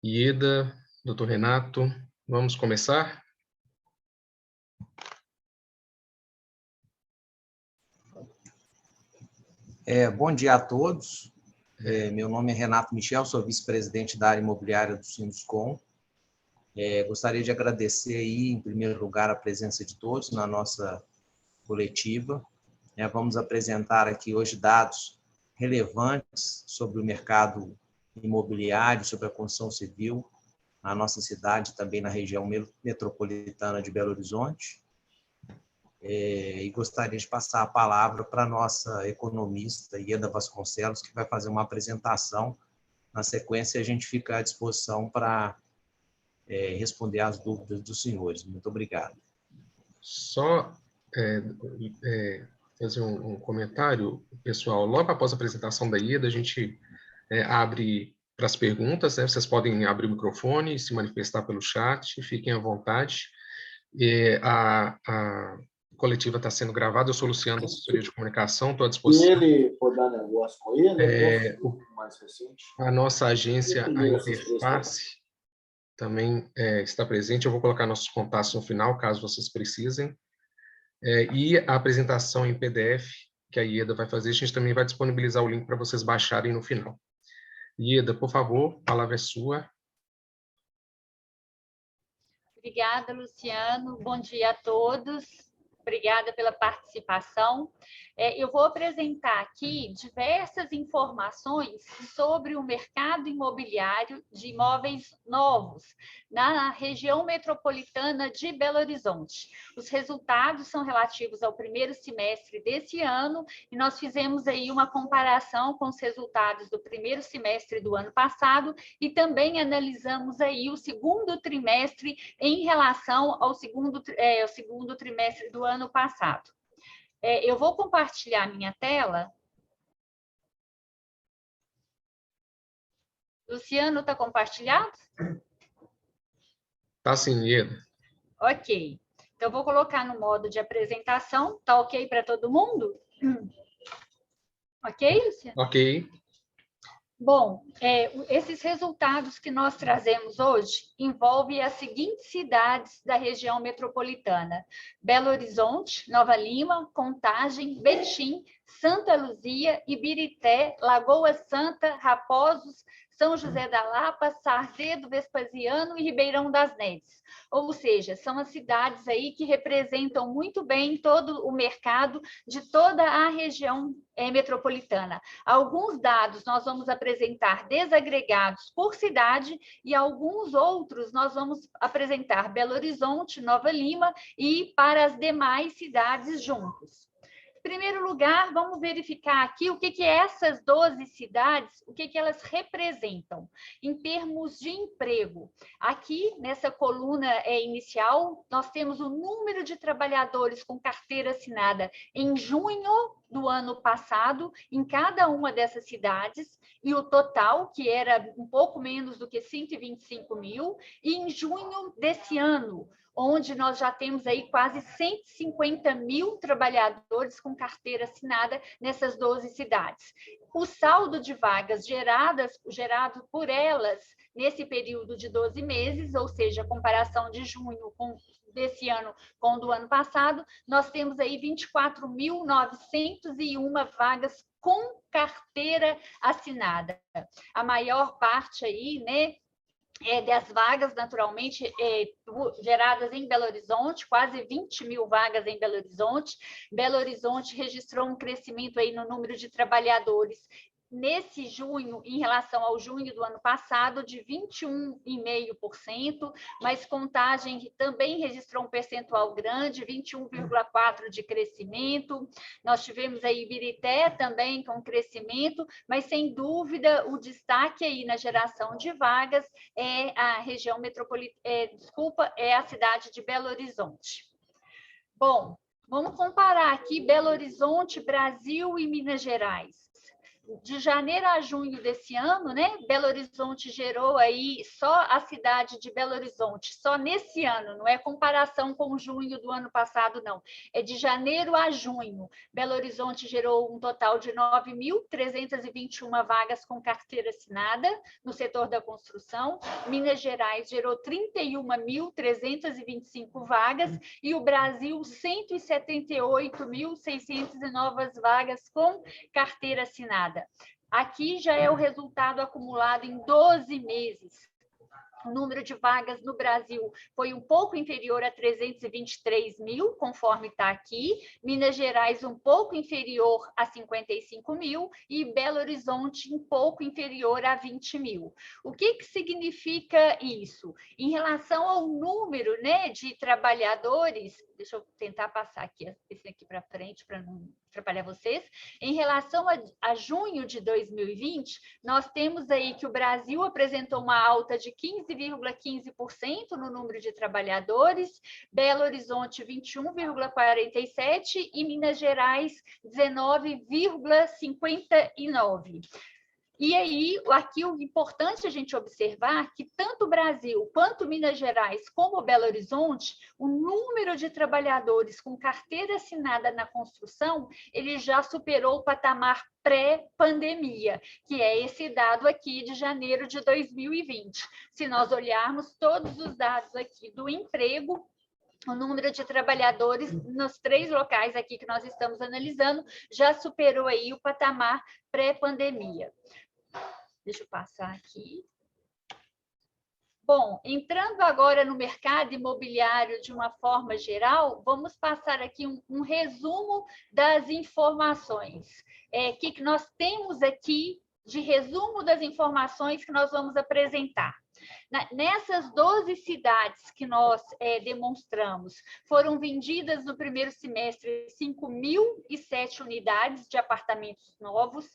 Ieda, doutor Renato, vamos começar? Bom dia a todos. Meu nome é Renato Michel, sou vice-presidente da área imobiliária do Sinduscom. Gostaria de agradecer aí, em primeiro lugar, a presença de todos na nossa coletiva. Vamos apresentar aqui hoje dados relevantes sobre o mercado imobiliário, sobre a construção civil na nossa cidade, também na região metropolitana de Belo Horizonte. E gostaria de passar a palavra para a nossa economista, Ieda Vasconcelos, que vai fazer uma apresentação. Na sequência, a gente fica à disposição para responder às dúvidas dos senhores. Muito obrigado. Só fazer um comentário, pessoal. Logo após a apresentação da Ieda, a gente abre para as perguntas, né? Vocês podem abrir o microfone e se manifestar pelo chat, fiquem à vontade. A coletiva está sendo gravada, eu sou Luciano, da assessoria de comunicação, estou à disposição. Se ele for dar negócio com ele, mais recente. A nossa agência, a Interface, também está presente. Eu vou colocar nossos contatos no final, caso vocês precisem. E a apresentação em PDF, que a Ieda vai fazer, a gente também vai disponibilizar o link para vocês baixarem no final. Ieda, por favor, a palavra é sua. Obrigada, Luciano. Bom dia a todos. Obrigada pela participação. Eu vou apresentar aqui diversas informações sobre o mercado imobiliário de imóveis novos na região metropolitana de Belo Horizonte. Os resultados são relativos ao primeiro semestre desse ano e nós fizemos aí uma comparação com os resultados do primeiro semestre do ano passado e também analisamos aí o segundo trimestre em relação ao segundo trimestre do ano passado. Eu vou compartilhar minha tela. Luciano, está compartilhado? Está sim, Ieda. Ok. Então, eu vou colocar no modo de apresentação. Está ok para todo mundo? Ok, Luciano? Ok. Bom, esses resultados que nós trazemos hoje envolvem as seguintes cidades da região metropolitana: Belo Horizonte, Nova Lima, Contagem, Betim, Santa Luzia, Ibirité, Lagoa Santa, Raposos, São José da Lapa, Sarzedo, Vespasiano e Ribeirão das Neves. Ou seja, são as cidades aí que representam muito bem todo o mercado de toda a região metropolitana. Alguns dados nós vamos apresentar desagregados por cidade e alguns outros nós vamos apresentar Belo Horizonte, Nova Lima e para as demais cidades juntos. Em primeiro lugar, vamos verificar aqui o que essas 12 cidades, o que elas representam em termos de emprego. Aqui, nessa coluna inicial, nós temos o número de trabalhadores com carteira assinada em junho do ano passado, em cada uma dessas cidades, e o total, que era um pouco menos do que 125 mil, e em junho desse ano, onde nós já temos aí quase 150 mil trabalhadores com carteira assinada nessas 12 cidades. O saldo de vagas gerado por elas nesse período de 12 meses, ou seja, a comparação de junho desse ano com o do ano passado, nós temos aí 24.901 vagas com carteira assinada. A maior parte aí, né, das vagas, naturalmente, geradas em Belo Horizonte, quase 20 mil vagas em Belo Horizonte. Belo Horizonte registrou um crescimento aí no número de trabalhadores nesse junho, em relação ao junho do ano passado, de 21,5%, mas Contagem também registrou um percentual grande, 21,4% de crescimento. Nós tivemos aí Ibirité também com crescimento, mas sem dúvida o destaque aí na geração de vagas é a região metropolitana, é a cidade de Belo Horizonte. Bom, vamos comparar aqui Belo Horizonte, Brasil e Minas Gerais. de janeiro a junho desse ano, né, Belo Horizonte gerou aí, só a cidade de Belo Horizonte, só nesse ano, não é comparação com junho do ano passado, não, é de janeiro a junho. Belo Horizonte gerou um total de 9.321 vagas com carteira assinada no setor da construção, Minas Gerais gerou 31.325 vagas e o Brasil 178.600 novas vagas com carteira assinada. Aqui já é o resultado acumulado em 12 meses. O número de vagas no Brasil foi um pouco inferior a 323 mil, conforme está aqui. Minas Gerais um pouco inferior a 55 mil e Belo Horizonte um pouco inferior a 20 mil. O que significa isso? Em relação ao número, né, de trabalhadores, deixa eu tentar passar esse aqui para frente para não atrapalhar vocês. Em relação a junho de 2020, nós temos aí que o Brasil apresentou uma alta de 15,15% no número de trabalhadores, Belo Horizonte 21,47% e Minas Gerais 19,59%. E aí, aqui o importante a gente observar que tanto o Brasil quanto Minas Gerais como Belo Horizonte, o número de trabalhadores com carteira assinada na construção, ele já superou o patamar pré-pandemia, que é esse dado aqui de janeiro de 2020. Se nós olharmos todos os dados aqui do emprego, o número de trabalhadores nos 3 locais aqui que nós estamos analisando já superou aí o patamar pré-pandemia. Deixa eu passar aqui. Bom, entrando agora no mercado imobiliário de uma forma geral, vamos passar aqui um resumo das informações. O que nós temos aqui de resumo das informações que nós vamos apresentar? Nessas 12 cidades que nós demonstramos, foram vendidas no primeiro semestre 5.007 unidades de apartamentos novos,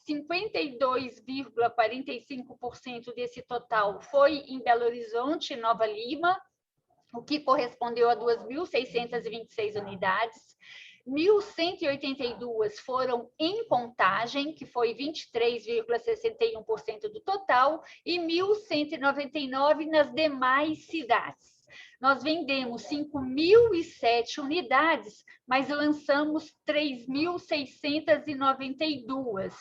52,45% desse total foi em Belo Horizonte e Nova Lima, o que correspondeu a 2.626 unidades. 1.182 foram em Contagem, que foi 23,61% do total, e 1.199 nas demais cidades. Nós vendemos 5.007 unidades, mas lançamos 3.692,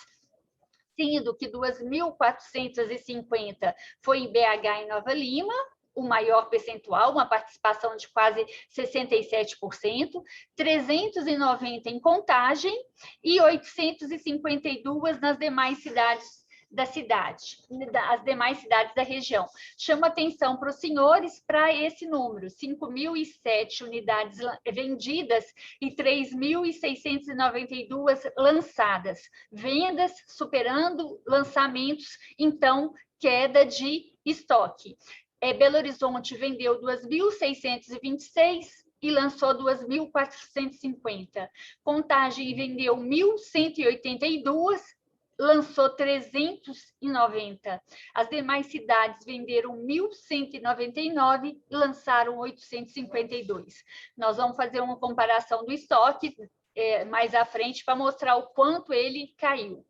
sendo que 2.450 foi em BH e Nova Lima, o maior percentual, uma participação de quase 67%, 390 em Contagem e 852 nas demais cidades da cidade, as demais cidades da região. Chamo atenção para os senhores para esse número, 5.007 unidades vendidas e 3.692 lançadas. Vendas superando lançamentos, então, queda de estoque. Belo Horizonte vendeu 2.626 e lançou 2.450. Contagem vendeu 1.182, lançou 390. As demais cidades venderam 1.199 e lançaram 852. Nós vamos fazer uma comparação do estoque mais à frente para mostrar o quanto ele caiu.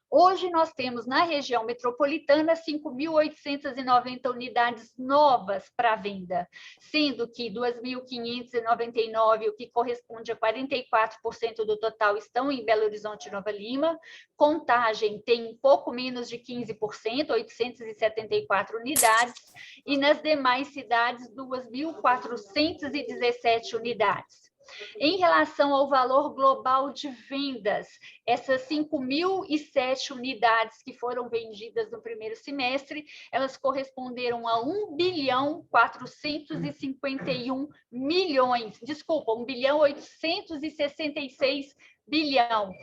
Hoje, nós temos na região metropolitana 5.890 unidades novas para venda, sendo que 2.599, o que corresponde a 44% do total, estão em Belo Horizonte e Nova Lima. Contagem tem um pouco menos de 15%, 874 unidades. E nas demais cidades, 2.417 unidades. Em relação ao valor global de vendas, essas 5.007 unidades que foram vendidas no primeiro semestre, elas corresponderam a 1.451 milhões, desculpa, 1.866 bilhão.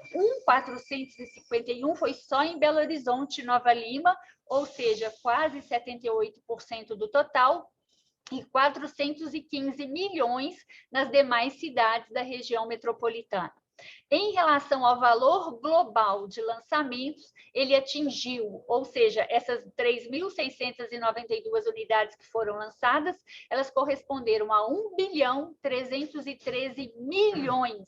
1.451 foi só em Belo Horizonte e Nova Lima, ou seja, quase 78% do total, e 415 milhões nas demais cidades da região metropolitana. Em relação ao valor global de lançamentos, ele atingiu, ou seja, essas 3.692 unidades que foram lançadas, elas corresponderam a 1.313.000.000,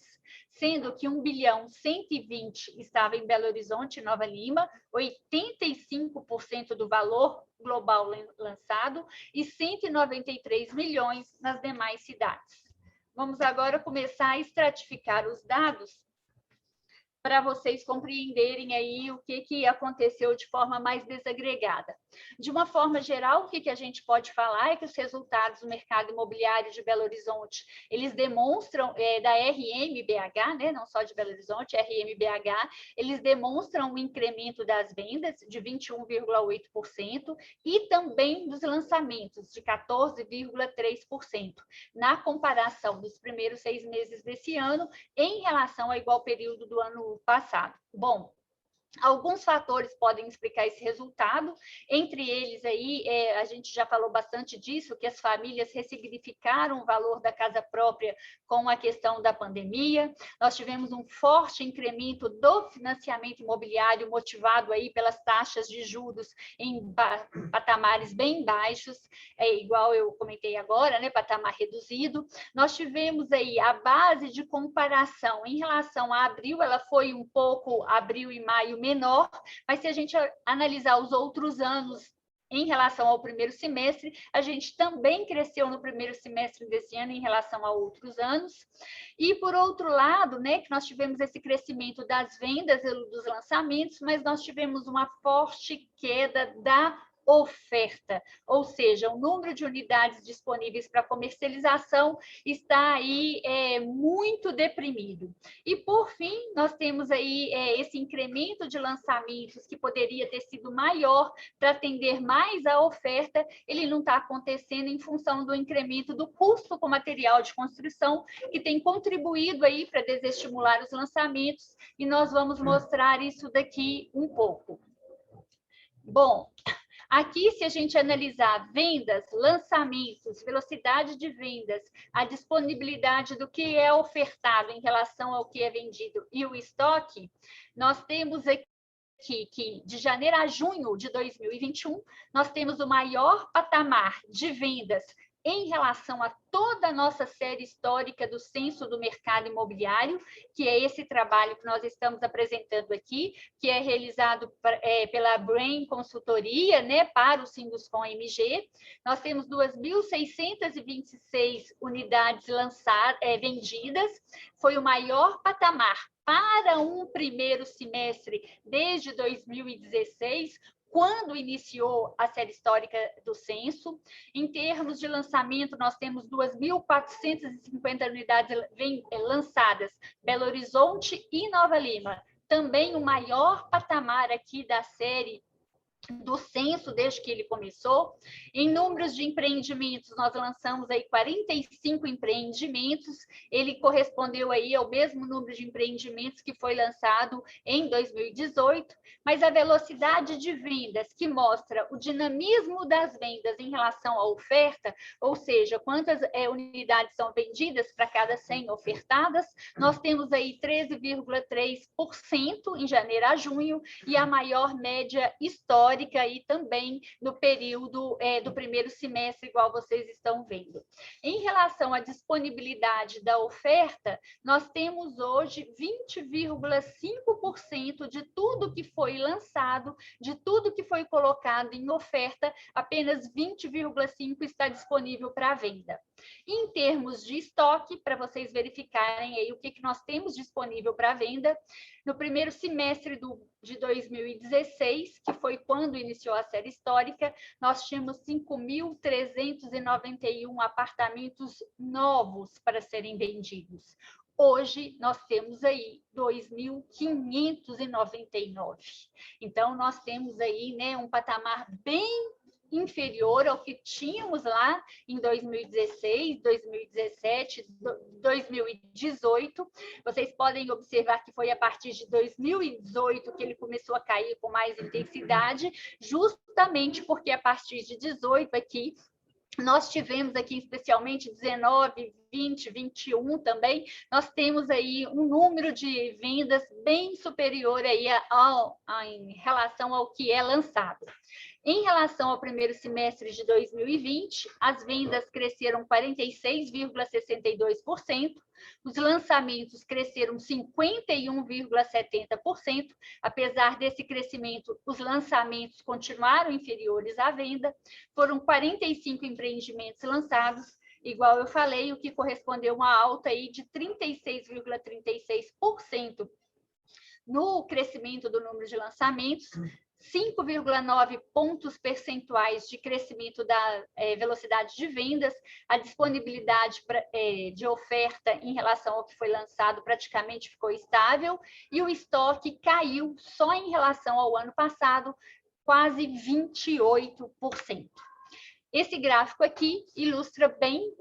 sendo que 1.120.000.000 estava em Belo Horizonte e Nova Lima, 85% do valor global lançado, e 193 milhões nas demais cidades. Vamos agora começar a estratificar os dados para vocês compreenderem aí o que aconteceu de forma mais desagregada. De uma forma geral, o que a gente pode falar é que os resultados do mercado imobiliário de Belo Horizonte, eles demonstram, da RMBH, né, não só de Belo Horizonte, RMBH, eles demonstram um incremento das vendas de 21,8% e também dos lançamentos de 14,3%, na comparação dos primeiros 6 meses desse ano em relação ao igual período do ano passado. Bom, alguns fatores podem explicar esse resultado, entre eles aí, a gente já falou bastante disso, que as famílias ressignificaram o valor da casa própria com a questão da pandemia. Nós tivemos um forte incremento do financiamento imobiliário motivado aí pelas taxas de juros em patamares bem baixos, igual eu comentei agora, né, patamar reduzido. Nós tivemos aí a base de comparação em relação a abril, ela foi um pouco, abril e maio, menor, mas se a gente analisar os outros anos em relação ao primeiro semestre, a gente também cresceu no primeiro semestre desse ano em relação a outros anos. E, por outro lado, né, que nós tivemos esse crescimento das vendas e dos lançamentos, mas nós tivemos uma forte queda da oferta, ou seja, o número de unidades disponíveis para comercialização está aí muito deprimido. E, por fim, nós temos aí esse incremento de lançamentos que poderia ter sido maior para atender mais a oferta, ele não está acontecendo em função do incremento do custo com material de construção, que tem contribuído aí para desestimular os lançamentos, e nós vamos mostrar isso daqui um pouco. Bom, aqui, se a gente analisar vendas, lançamentos, velocidade de vendas, a disponibilidade do que é ofertado em relação ao que é vendido e o estoque, nós temos aqui que de janeiro a junho de 2021, nós temos o maior patamar de vendas em relação a toda a nossa série histórica do Censo do Mercado Imobiliário, que é esse trabalho que nós estamos apresentando aqui, que é realizado pela Brain Consultoria, né, para o Sinduscon MG. Nós temos 2.626 unidades vendidas, foi o maior patamar para um primeiro semestre desde 2016, quando iniciou a série histórica do censo. Em termos de lançamento, nós temos 2.450 unidades lançadas, Belo Horizonte e Nova Lima. Também o maior patamar aqui da série do censo desde que ele começou. Em números de empreendimentos, nós lançamos aí 45 empreendimentos, ele correspondeu aí ao mesmo número de empreendimentos que foi lançado em 2018, mas a velocidade de vendas, que mostra o dinamismo das vendas em relação à oferta, ou seja, quantas unidades são vendidas para cada 100 ofertadas, nós temos aí 13,3% em janeiro a junho, e a maior média histórica aí também no período do primeiro semestre, igual vocês estão vendo. Em relação à disponibilidade da oferta, nós temos hoje 20,5% de tudo que foi lançado, de tudo que foi colocado em oferta, apenas 20,5% está disponível para venda. Em termos de estoque, para vocês verificarem aí o que nós temos disponível para venda, no primeiro semestre de 2016, que foi quando iniciou a série histórica, nós tínhamos 5.391 apartamentos novos para serem vendidos. Hoje, nós temos aí 2.599. Então, nós temos aí, né, um patamar bem inferior ao que tínhamos lá em 2016, 2017, 2018. Vocês podem observar que foi a partir de 2018 que ele começou a cair com mais intensidade, justamente porque a partir de 18 aqui Nós tivemos aqui, especialmente 19, 20, 21 também, nós temos aí um número de vendas bem superior aí em relação ao que é lançado. Em relação ao primeiro semestre de 2020, as vendas cresceram 46,62%, os lançamentos cresceram 51,70%, apesar desse crescimento, os lançamentos continuaram inferiores à venda, foram 45 empreendimentos lançados, igual eu falei, o que correspondeu a uma alta aí de 36,36% no crescimento do número de lançamentos, 5,9 pontos percentuais de crescimento da velocidade de vendas, a disponibilidade de oferta em relação ao que foi lançado praticamente ficou estável, e o estoque caiu só em relação ao ano passado, quase 28%. Esse gráfico aqui ilustra bem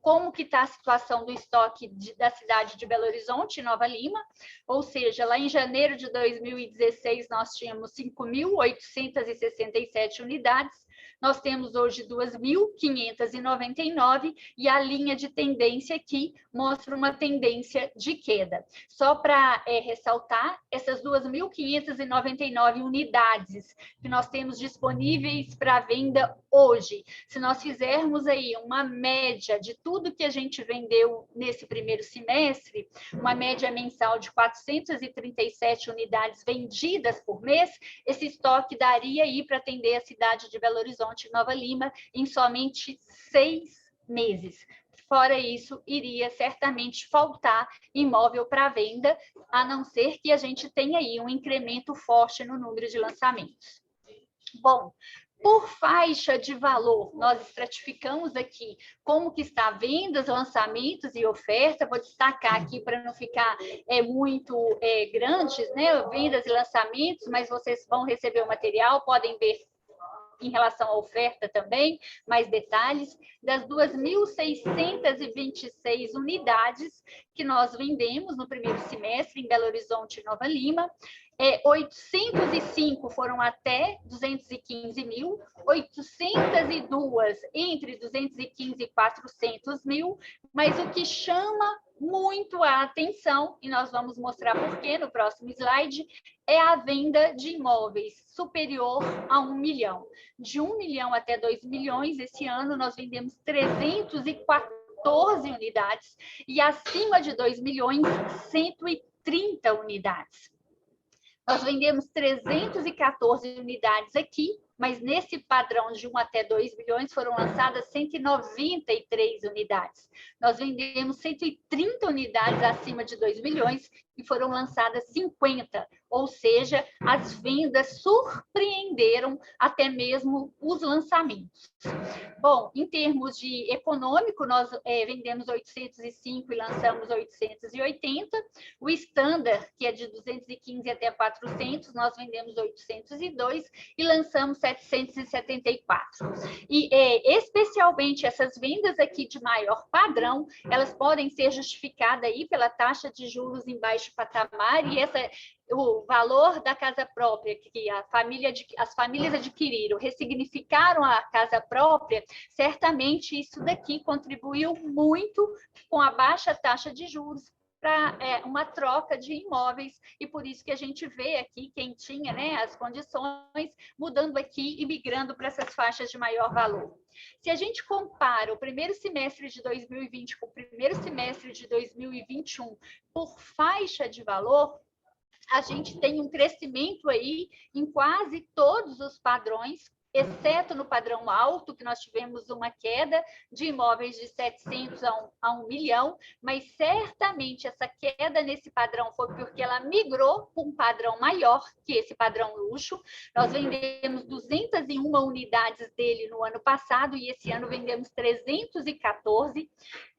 como que está a situação do estoque da cidade de Belo Horizonte, Nova Lima, ou seja, lá em janeiro de 2016 nós tínhamos 5.867 unidades, nós temos hoje 2.599 e a linha de tendência aqui mostra uma tendência de queda. Só para ressaltar, essas 2.599 unidades que nós temos disponíveis para venda hoje, se nós fizermos aí uma média de tudo que a gente vendeu nesse primeiro semestre, uma média mensal de 437 unidades vendidas por mês, esse estoque daria aí para atender a cidade de Belo Horizonte, Nova Lima, em somente 6 meses. Fora isso, iria certamente faltar imóvel para venda, a não ser que a gente tenha aí um incremento forte no número de lançamentos. Bom, por faixa de valor, nós estratificamos aqui como que está vendas, lançamentos e oferta. Vou destacar aqui para não ficar muito grandes, né? Vendas e lançamentos, mas vocês vão receber o material, podem ver em relação à oferta também, mais detalhes, das 2.626 unidades que nós vendemos no primeiro semestre em Belo Horizonte e Nova Lima, 805 foram até 215 mil, 802 entre 215 e 400 mil, mas o que chama muito a atenção, e nós vamos mostrar por quê no próximo slide, é a venda de imóveis superior a 1 milhão. De 1 milhão até 2 milhões, esse ano nós vendemos 314 unidades e acima de 2 milhões, 130 unidades. Nós vendemos 314 unidades aqui, mas nesse padrão de 1 até 2 milhões foram lançadas 193 unidades. Nós vendemos 130 unidades acima de 2 milhões e foram lançadas 50, ou seja, as vendas surpreenderam até mesmo os lançamentos. Bom, em termos de econômico, nós vendemos 805 e lançamos 880. O standard, que é de 215 até 400, nós vendemos 802 e lançamos 774. E especialmente essas vendas aqui de maior padrão, elas podem ser justificadas aí pela taxa de juros em baixo patamar e o valor da casa própria que as famílias adquiriram, ressignificaram a casa própria, certamente isso daqui contribuiu muito com a baixa taxa de juros para uma troca de imóveis, e por isso que a gente vê aqui quem tinha, né, as condições mudando aqui e migrando para essas faixas de maior valor. Se a gente compara o primeiro semestre de 2020 com o primeiro semestre de 2021 por faixa de valor, a gente tem um crescimento aí em quase todos os padrões, exceto no padrão alto, que nós tivemos uma queda de imóveis de 700 a 1 milhão, mas certamente essa queda nesse padrão foi porque ela migrou para um padrão maior que esse padrão luxo. Nós vendemos 201 unidades dele no ano passado e esse ano vendemos 314.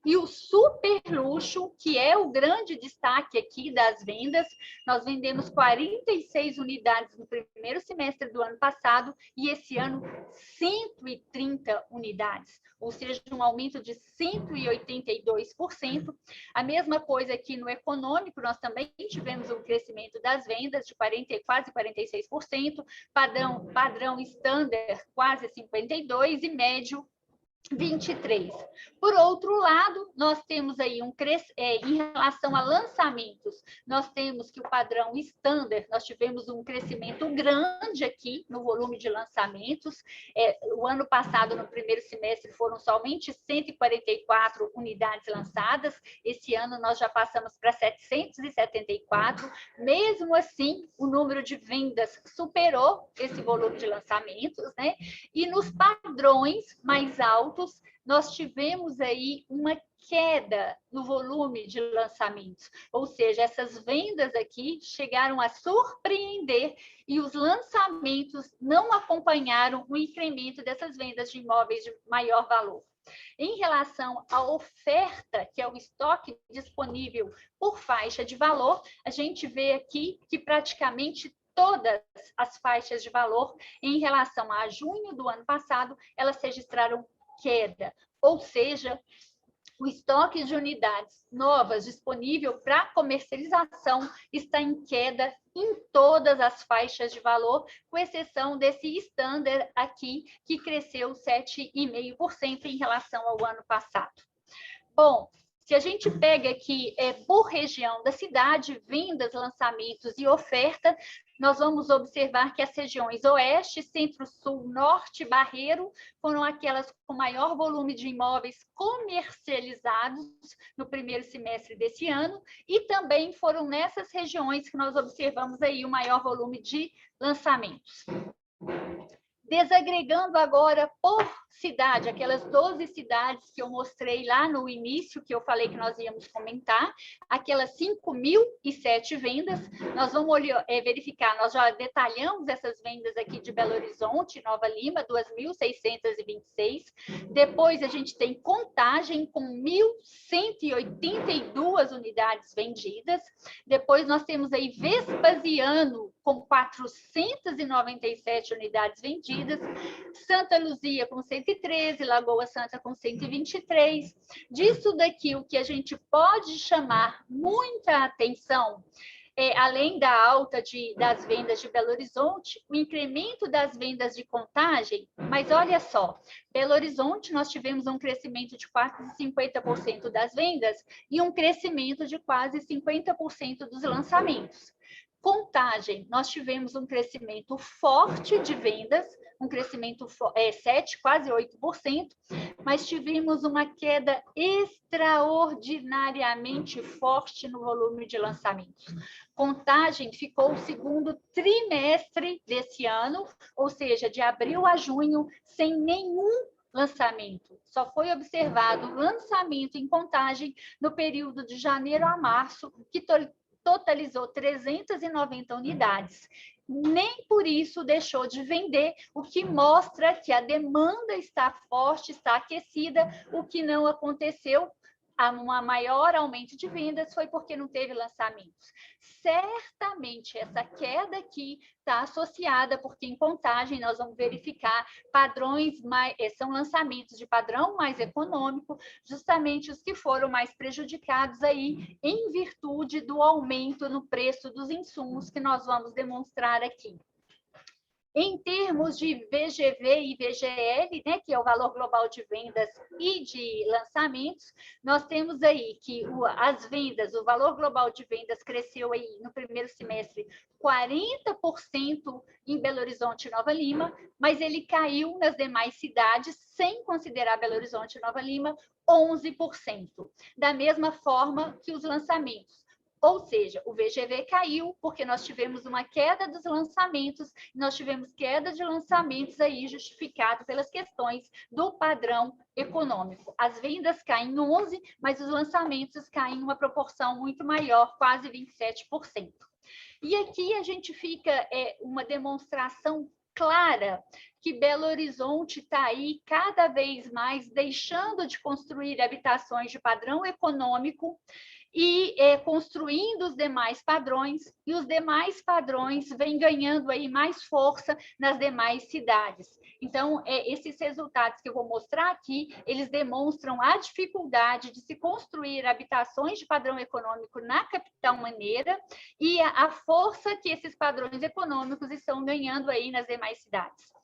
E o super luxo, que é o grande destaque aqui das vendas, nós vendemos 46 unidades no primeiro semestre do ano passado e esse ano 130 unidades, ou seja, um aumento de 182%. A mesma coisa aqui no econômico, nós também tivemos um crescimento das vendas de quase 46%, padrão standard quase 52% e médio 23. Por outro lado, nós temos aí em relação a lançamentos, nós temos que o padrão standard, nós tivemos um crescimento grande aqui no volume de lançamentos. O ano passado, no primeiro semestre, foram somente 144 unidades lançadas. Esse ano nós já passamos para 774. Mesmo assim, o número de vendas superou esse volume de lançamentos, né? E nos padrões mais altos, nós tivemos aí uma queda no volume de lançamentos, ou seja, essas vendas aqui chegaram a surpreender e os lançamentos não acompanharam o incremento dessas vendas de imóveis de maior valor. Em relação à oferta, que é o estoque disponível por faixa de valor, a gente vê aqui que praticamente todas as faixas de valor, em relação a junho do ano passado, elas registraram queda, ou seja, o estoque de unidades novas disponível para comercialização está em queda em todas as faixas de valor, com exceção desse standard aqui, que cresceu 7,5% em relação ao ano passado. Bom, se a gente pega aqui por região da cidade, vendas, lançamentos e oferta, nós vamos observar que as regiões Oeste, Centro-Sul, Norte, Barreiro foram aquelas com maior volume de imóveis comercializados no primeiro semestre desse ano, e também foram nessas regiões que nós observamos aí o maior volume de lançamentos. Desagregando agora por cidade, aquelas 12 cidades que eu mostrei lá no início, que eu falei que nós íamos comentar, aquelas 5.007 vendas, nós vamos verificar, nós já detalhamos essas vendas aqui de Belo Horizonte, Nova Lima, 2.626, depois a gente tem Contagem com 1.182 unidades vendidas, depois nós temos aí Vespasiano com 497 unidades vendidas, Santa Luzia com 113, Lagoa Santa com 123. Disso daqui, o que a gente pode chamar muita atenção, além da alta das vendas de Belo Horizonte, o incremento das vendas de Contagem, mas olha só, Belo Horizonte nós tivemos um crescimento de quase 50% das vendas e um crescimento de quase 50% dos lançamentos. Contagem, nós tivemos um crescimento forte de vendas, um crescimento 7, quase 8%, mas tivemos uma queda extraordinariamente forte no volume de lançamentos. Contagem ficou o segundo trimestre desse ano, ou seja, de abril a junho, sem nenhum lançamento. Só foi observado lançamento em Contagem no período de janeiro a março, que totalizou 390 unidades. Nem por isso deixou de vender, o que mostra que a demanda está forte, está aquecida, o que não aconteceu. Um maior aumento de vendas foi porque não teve lançamentos. Certamente essa queda aqui está associada, porque em Contagem nós vamos verificar padrões, são lançamentos de padrão mais econômico, justamente os que foram mais prejudicados aí em virtude do aumento no preço dos insumos que nós vamos demonstrar aqui. Em termos de VGV e VGL, né, que é o valor global de vendas e de lançamentos, nós temos aí que as vendas, o valor global de vendas cresceu aí no primeiro semestre 40% em Belo Horizonte e Nova Lima, mas ele caiu nas demais cidades, sem considerar Belo Horizonte e Nova Lima, 11%. Da mesma forma que os lançamentos. Ou seja, o VGV caiu porque nós tivemos uma queda dos lançamentos, nós tivemos queda de lançamentos aí justificado pelas questões do padrão econômico. As vendas caem 11%, mas os lançamentos caem em uma proporção muito maior, quase 27%. E aqui a gente fica uma demonstração clara que Belo Horizonte está aí cada vez mais deixando de construir habitações de padrão econômico e construindo os demais padrões, e os demais padrões vêm ganhando aí mais força nas demais cidades. Então, esses resultados que eu vou mostrar aqui, eles demonstram a dificuldade de se construir habitações de padrão econômico na capital mineira e a força que esses padrões econômicos estão ganhando aí nas demais cidades.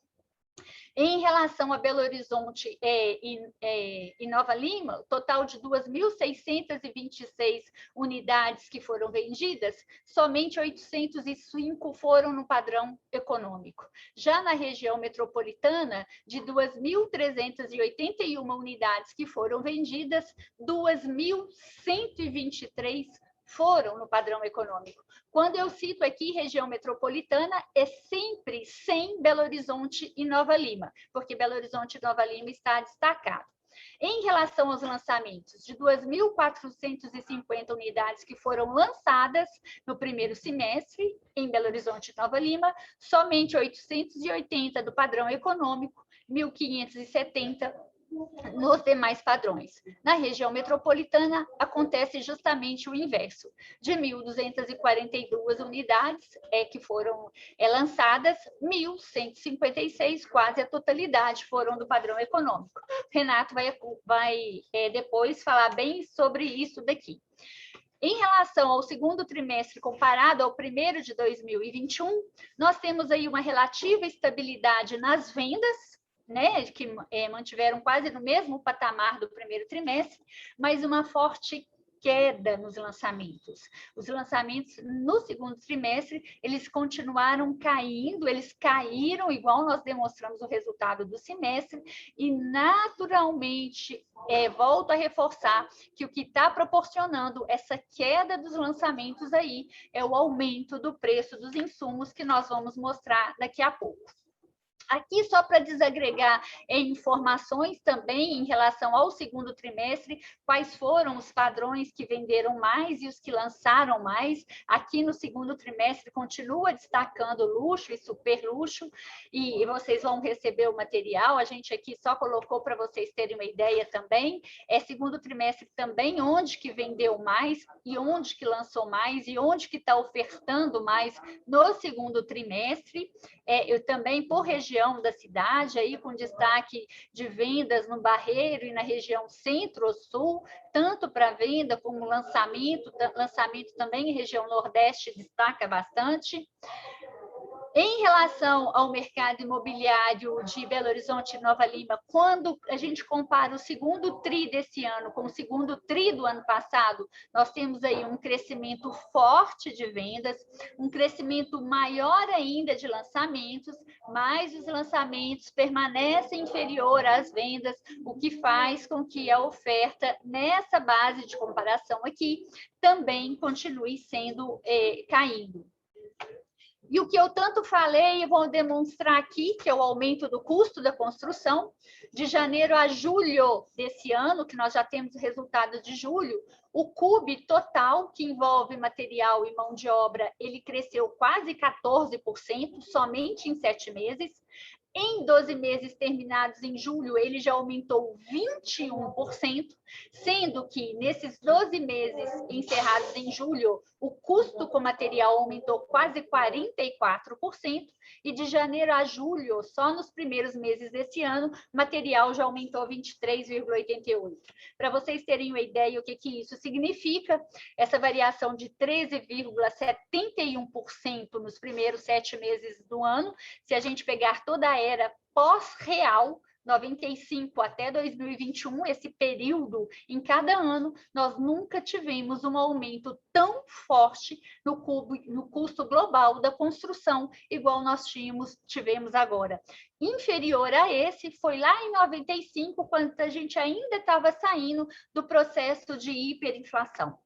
Em relação a Belo Horizonte e Nova Lima, o total de 2.626 unidades que foram vendidas, somente 805 foram no padrão econômico. Já na região metropolitana, de 2.381 unidades que foram vendidas, 2.123 foram no padrão econômico. Quando eu cito aqui região metropolitana, é sempre sem Belo Horizonte e Nova Lima, porque Belo Horizonte e Nova Lima está destacado. Em relação aos lançamentos, de 2.450 unidades que foram lançadas no primeiro semestre, em Belo Horizonte e Nova Lima, somente 880 do padrão econômico, 1.570 nos demais padrões. Na região metropolitana, acontece justamente o inverso. De 1.242 unidades que foram lançadas, 1.156, quase a totalidade, foram do padrão econômico. Renato vai depois falar bem sobre isso daqui. Em relação ao segundo trimestre comparado ao primeiro de 2021, nós temos aí uma relativa estabilidade nas vendas, né, que mantiveram quase no mesmo patamar do primeiro trimestre, mas uma forte queda nos lançamentos. Os lançamentos no segundo trimestre, eles continuaram caindo, eles caíram, igual nós demonstramos o resultado do semestre, e naturalmente, volto a reforçar que o que está proporcionando essa queda dos lançamentos aí é o aumento do preço dos insumos que nós vamos mostrar daqui a pouco. Aqui, só para desagregar informações também em relação ao segundo trimestre, quais foram os padrões que venderam mais e os que lançaram mais. Aqui no segundo trimestre continua destacando luxo e super luxo, e vocês vão receber o material. A gente aqui só colocou para vocês terem uma ideia também. Segundo trimestre também, onde que vendeu mais e onde que lançou mais e onde que está ofertando mais no segundo trimestre. Eu também, por região da cidade, aí com destaque de vendas no Barreiro e na região centro-sul, tanto para venda como lançamento também em região nordeste destaca bastante. Em relação ao mercado imobiliário de Belo Horizonte e Nova Lima, quando a gente compara o segundo TRI desse ano com o segundo TRI do ano passado, nós temos aí um crescimento forte de vendas, um crescimento maior ainda de lançamentos, mas os lançamentos permanecem inferior às vendas, o que faz com que a oferta nessa base de comparação aqui também continue sendo caindo. E o que eu tanto falei e vou demonstrar aqui, que é o aumento do custo da construção, de janeiro a julho desse ano, que nós já temos o resultado de julho, o CUB total, que envolve material e mão de obra, ele cresceu quase 14%, somente em 7 meses. Em 12 meses terminados em julho, ele já aumentou 21%, sendo que nesses 12 meses encerrados em julho, o custo com material aumentou quase 44%, e de janeiro a julho, só nos primeiros meses desse ano, material já aumentou 23,88%. Para vocês terem uma ideia o que isso significa, essa variação de 13,71% nos primeiros 7 meses do ano, se a gente pegar toda a era pós-real, 95 até 2021, esse período, em cada ano, nós nunca tivemos um aumento tão forte no custo global da construção, igual nós tivemos agora. Inferior a esse, foi lá em 95, quando a gente ainda estava saindo do processo de hiperinflação.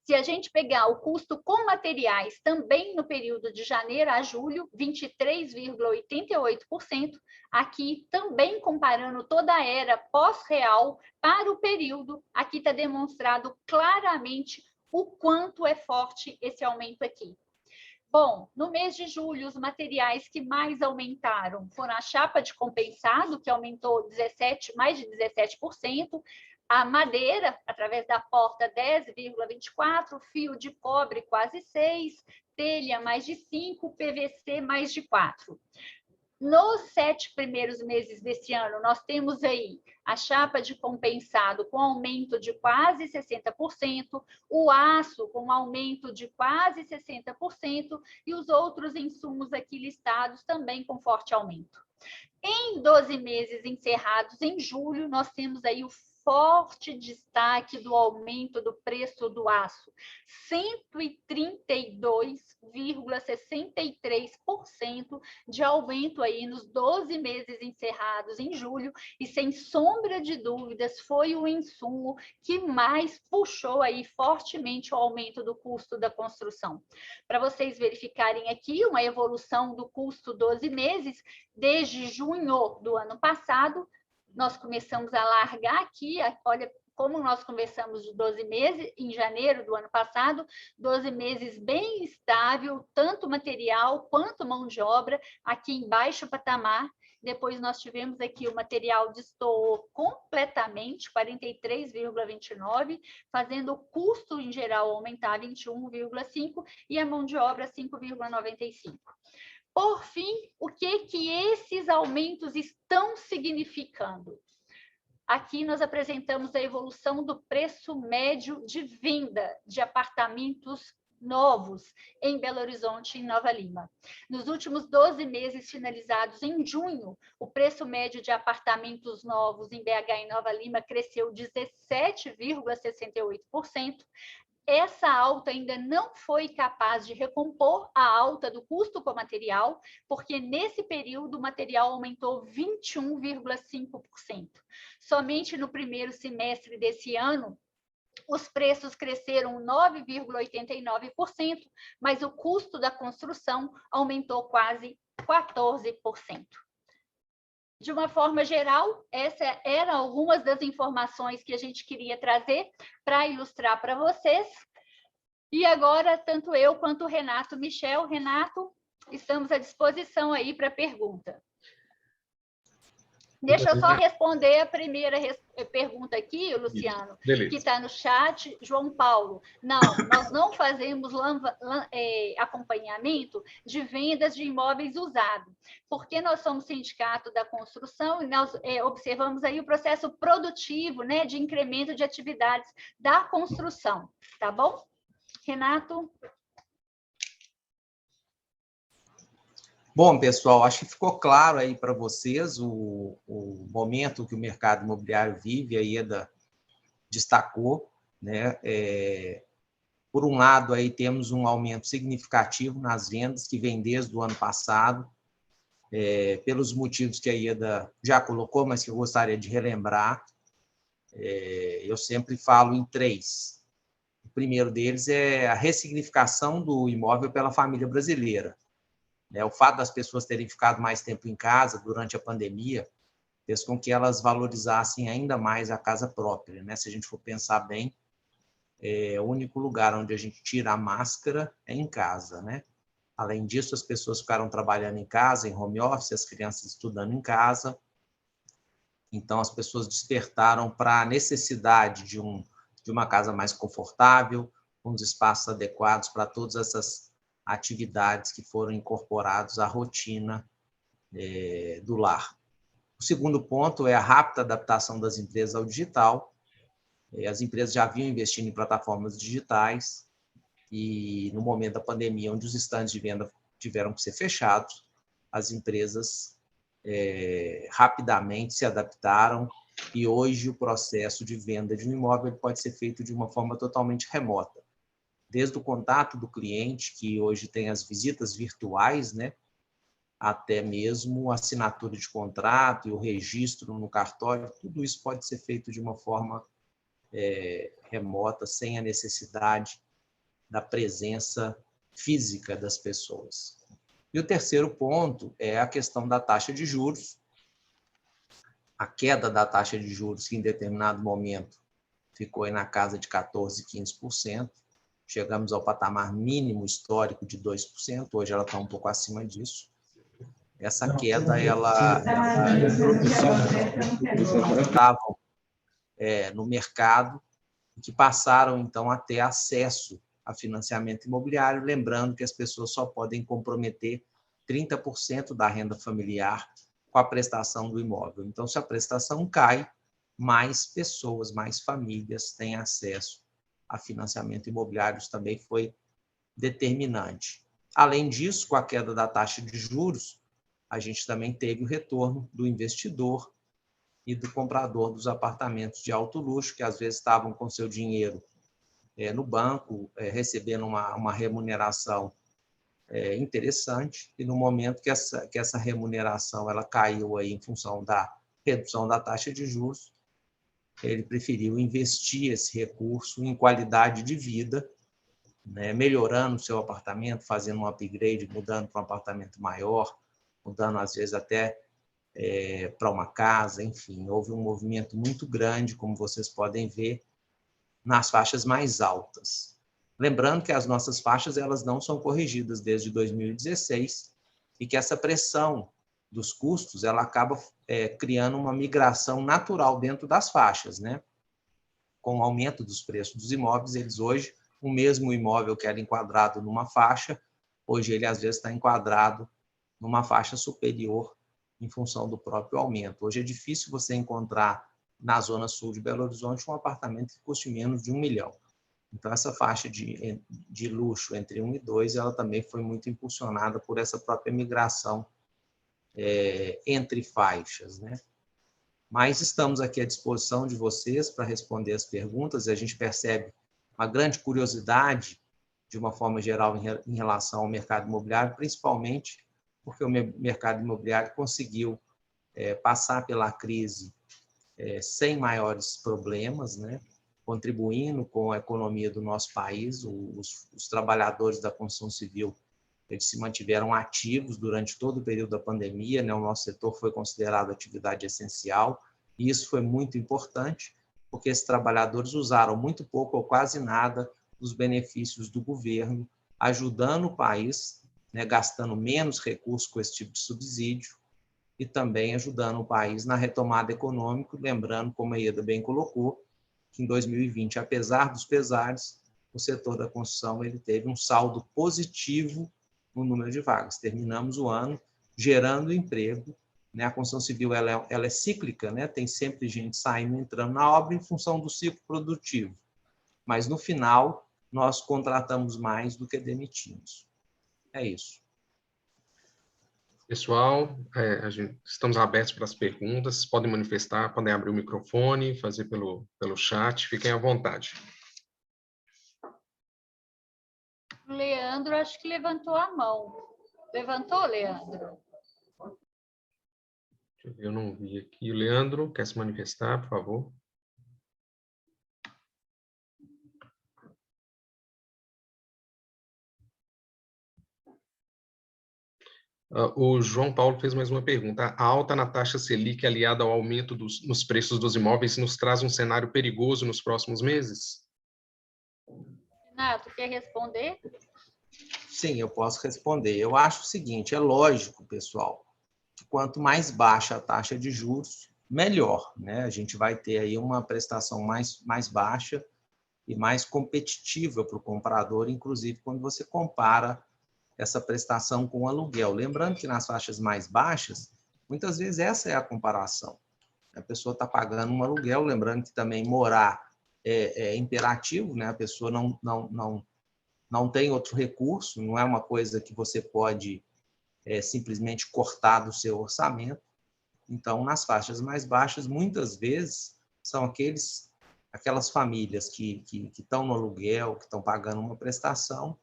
Se a gente pegar o custo com materiais também no período de janeiro a julho, 23,88%, aqui também comparando toda a era pós-real para o período, aqui está demonstrado claramente o quanto é forte esse aumento aqui. Bom, no mês de julho, os materiais que mais aumentaram foram a chapa de compensado, que aumentou mais de 17%, a madeira, através da porta, 10,24%, fio de cobre, quase 6%, telha, mais de 5%, PVC, mais de 4%. Nos 7 primeiros meses desse ano, nós temos aí a chapa de compensado com aumento de quase 60%, o aço com aumento de quase 60% e os outros insumos aqui listados também com forte aumento. Em 12 meses encerrados em julho, nós temos aí o forte destaque do aumento do preço do aço, 132,63% de aumento aí nos 12 meses encerrados em julho, e sem sombra de dúvidas foi o insumo que mais puxou aí fortemente o aumento do custo da construção. Para vocês verificarem aqui uma evolução do custo 12 meses, desde junho do ano passado, nós começamos a largar aqui, olha como nós conversamos de 12 meses, em janeiro do ano passado, 12 meses bem estável, tanto material quanto mão de obra, aqui em baixo patamar. Depois nós tivemos aqui o material destoou completamente, 43,29, fazendo o custo em geral aumentar 21,5 e a mão de obra 5,95. Por fim, o que esses aumentos estão significando? Aqui nós apresentamos a evolução do preço médio de venda de apartamentos novos em Belo Horizonte e Nova Lima. Nos últimos 12 meses finalizados em junho, o preço médio de apartamentos novos em BH e Nova Lima cresceu 17,68%. Essa alta ainda não foi capaz de recompor a alta do custo com o material, porque nesse período o material aumentou 21,5%. Somente no primeiro semestre desse ano, os preços cresceram 9,89%, mas o custo da construção aumentou quase 14%. De uma forma geral, essas eram algumas das informações que a gente queria trazer para ilustrar para vocês. E agora, tanto eu quanto o Renato Michel. Renato, estamos à disposição aí para pergunta. Deixa eu só responder a primeira pergunta aqui, Luciano, que está no chat. João Paulo, não, nós não fazemos acompanhamento de vendas de imóveis usados, porque nós somos sindicato da construção e nós observamos aí o processo produtivo, né, de incremento de atividades da construção, tá bom? Renato? Bom, pessoal, acho que ficou claro aí para vocês o momento que o mercado imobiliário vive, a Ieda destacou, né? Por um lado, aí temos um aumento significativo nas vendas, que vem desde o ano passado, pelos motivos que a Ieda já colocou, mas que eu gostaria de relembrar. Eu sempre falo em 3. O primeiro deles é a ressignificação do imóvel pela família brasileira. O fato das pessoas terem ficado mais tempo em casa durante a pandemia fez com que elas valorizassem ainda mais a casa própria. Se a gente for pensar bem, o único lugar onde a gente tira a máscara é em casa. Além disso, as pessoas ficaram trabalhando em casa, em home office, as crianças estudando em casa. Então, as pessoas despertaram para a necessidade de uma casa mais confortável, com os espaços adequados para todas essas atividades que foram incorporadas à rotina do lar. O segundo ponto é a rápida adaptação das empresas ao digital. As empresas já vinham investindo em plataformas digitais e, no momento da pandemia, onde os estandes de venda tiveram que ser fechados, as empresas rapidamente se adaptaram e hoje o processo de venda de um imóvel pode ser feito de uma forma totalmente remota. Desde o contato do cliente, que hoje tem as visitas virtuais, até mesmo a assinatura de contrato e o registro no cartório, tudo isso pode ser feito de uma forma remota, sem a necessidade da presença física das pessoas. E o terceiro ponto é a questão da taxa de juros. A queda da taxa de juros, que em determinado momento ficou aí na casa de 14%, 15%, chegamos ao patamar mínimo histórico de 2%, hoje ela está um pouco acima disso. Essa queda, ela introduziu pessoas que estavam no mercado e que passaram, então, a ter acesso a financiamento imobiliário, lembrando que as pessoas só podem comprometer 30% da renda familiar com a prestação do imóvel. Então, se a prestação cai, mais pessoas, mais famílias têm acesso a financiamento imobiliário. Isso também foi determinante. Além disso, com a queda da taxa de juros, a gente também teve o retorno do investidor e do comprador dos apartamentos de alto luxo, que às vezes estavam com seu dinheiro no banco, recebendo uma remuneração interessante, e no momento que essa remuneração ela caiu aí em função da redução da taxa de juros, ele preferiu investir esse recurso em qualidade de vida, né, melhorando o seu apartamento, fazendo um upgrade, mudando para um apartamento maior, mudando às vezes até para uma casa, enfim, houve um movimento muito grande, como vocês podem ver, nas faixas mais altas. Lembrando que as nossas faixas elas não são corrigidas desde 2016 e que essa pressão dos custos ela acaba criando uma migração natural dentro das faixas, né? Com o aumento dos preços dos imóveis, eles hoje, o mesmo imóvel que era enquadrado numa faixa, hoje ele às vezes está enquadrado numa faixa superior em função do próprio aumento. Hoje é difícil você encontrar na zona sul de Belo Horizonte um apartamento que custe menos de R$1 milhão. Então, essa faixa de luxo entre 1 e 2, ela também foi muito impulsionada por essa própria migração entre faixas, né? Mas estamos aqui à disposição de vocês para responder as perguntas, e a gente percebe uma grande curiosidade, de uma forma geral, em relação ao mercado imobiliário, principalmente porque o mercado imobiliário conseguiu passar pela crise sem maiores problemas, né? Contribuindo com a economia do nosso país. Os trabalhadores da construção civil eles se mantiveram ativos durante todo o período da pandemia, né? O nosso setor foi considerado atividade essencial, e isso foi muito importante, porque esses trabalhadores usaram muito pouco ou quase nada dos benefícios do governo, ajudando o país, né? Gastando menos recursos com esse tipo de subsídio, e também ajudando o país na retomada econômica, lembrando, como a Ieda bem colocou, que em 2020, apesar dos pesares, o setor da construção ele teve um saldo positivo no número de vagas. Terminamos o ano gerando emprego, né? A construção civil ela é cíclica, né? Tem sempre gente saindo e entrando na obra em função do ciclo produtivo, mas no final nós contratamos mais do que demitimos. É isso. Pessoal, estamos abertos para as perguntas, podem manifestar, podem abrir o microfone, fazer pelo chat, fiquem à vontade. Leandro, acho que levantou a mão. Levantou, Leandro? Eu não vi aqui. O Leandro, quer se manifestar, por favor? O João Paulo fez mais uma pergunta. A alta na taxa Selic, aliada ao aumento nos preços dos imóveis, nos traz um cenário perigoso nos próximos meses? Renato, quer responder? Sim, eu posso responder. Eu acho o seguinte, é lógico, pessoal, que quanto mais baixa a taxa de juros, melhor, né? A gente vai ter aí uma prestação mais baixa e mais competitiva para o comprador, inclusive quando você compara essa prestação com o aluguel. Lembrando que nas faixas mais baixas, muitas vezes essa é a comparação. A pessoa está pagando um aluguel, lembrando que também morar é imperativo, né? A pessoa não tem outro recurso, não é uma coisa que você pode simplesmente cortar do seu orçamento. Então, nas faixas mais baixas, muitas vezes, são aquelas famílias que estão no aluguel, que estão pagando uma prestação,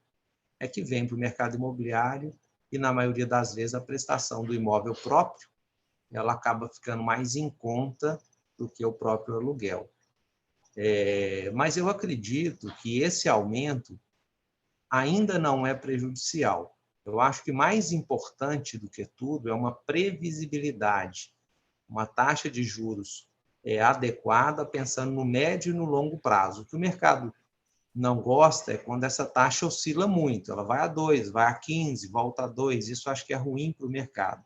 que vêm para o mercado imobiliário, e, na maioria das vezes, a prestação do imóvel próprio ela acaba ficando mais em conta do que o próprio aluguel. Mas eu acredito que esse aumento ainda não é prejudicial. Eu acho que mais importante do que tudo é uma previsibilidade, uma taxa de juros adequada, pensando no médio e no longo prazo. O que o mercado não gosta é quando essa taxa oscila muito, ela vai a 2, vai a 15, volta a 2, isso acho que é ruim para o mercado.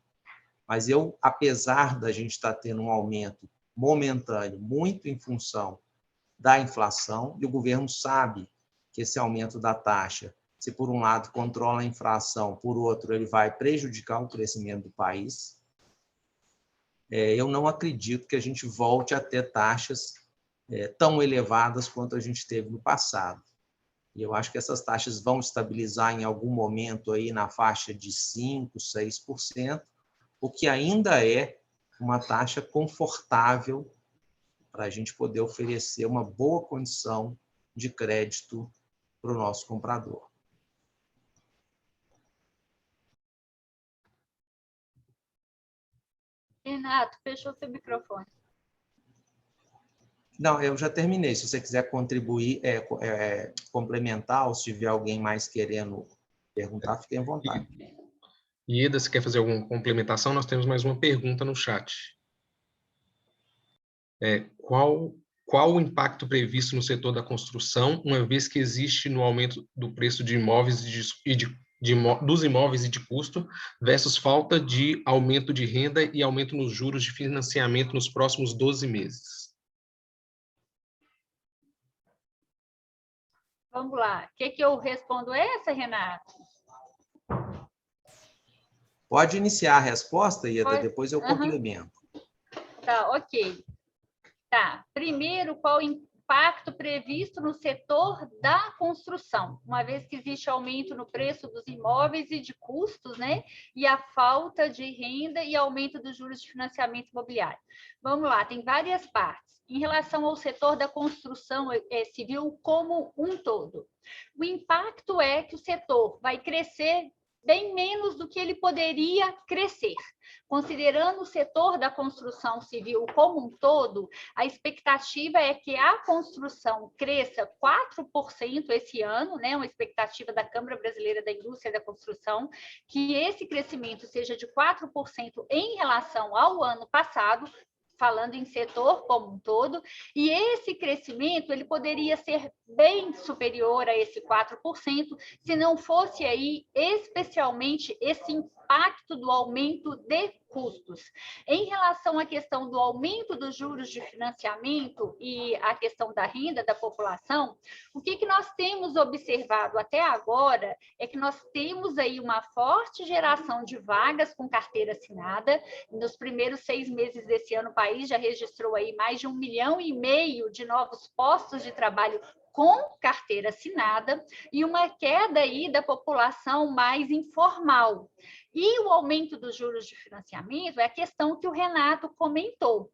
Mas apesar da gente estar tendo um aumento momentâneo, muito em função da inflação, e o governo sabe que esse aumento da taxa, se por um lado controla a inflação, por outro ele vai prejudicar o crescimento do país, eu não acredito que a gente volte a ter taxas tão elevadas quanto a gente teve no passado. E eu acho que essas taxas vão estabilizar em algum momento aí na faixa de 5%, 6%, o que ainda é uma taxa confortável para a gente poder oferecer uma boa condição de crédito para o nosso comprador. Renato, fechou seu microfone. Não, eu já terminei. Se você quiser contribuir, complementar, ou se tiver alguém mais querendo perguntar, fique à vontade. Ieda, se quer fazer alguma complementação, nós temos mais uma pergunta no chat. Qual o impacto previsto no setor da construção, uma vez que existe no aumento do preço de imóveis dos imóveis e de custo, versus falta de aumento de renda e aumento nos juros de financiamento nos próximos 12 meses? Vamos lá. O que eu respondo essa, Renato? Pode iniciar a resposta, Ieda, Pode. depois eu complemento. Tá, ok. Tá. Primeiro, qual o impacto previsto no setor da construção, uma vez que existe aumento no preço dos imóveis e de custos, né? E a falta de renda e aumento dos juros de financiamento imobiliário. Vamos lá, tem várias partes. Em relação ao setor da construção civil como um todo, o impacto é que o setor vai crescer bem menos do que ele poderia crescer. Considerando o setor da construção civil como um todo, a expectativa é que a construção cresça 4% esse ano, né? Uma expectativa da Câmara Brasileira da Indústria da Construção, que esse crescimento seja de 4% em relação ao ano passado, falando em setor como um todo, e esse crescimento ele poderia ser bem superior a esse 4%, se não fosse aí especialmente esse impacto do aumento de custos. Em relação à questão do aumento dos juros de financiamento e a questão da renda da população, o que nós temos observado até agora é que nós temos aí uma forte geração de vagas com carteira assinada. Nos primeiros 6 meses desse ano, o país já registrou aí mais de 1,5 milhão de novos postos de trabalho com carteira assinada e uma queda aí da população mais informal. E o aumento dos juros de financiamento é a questão que o Renato comentou.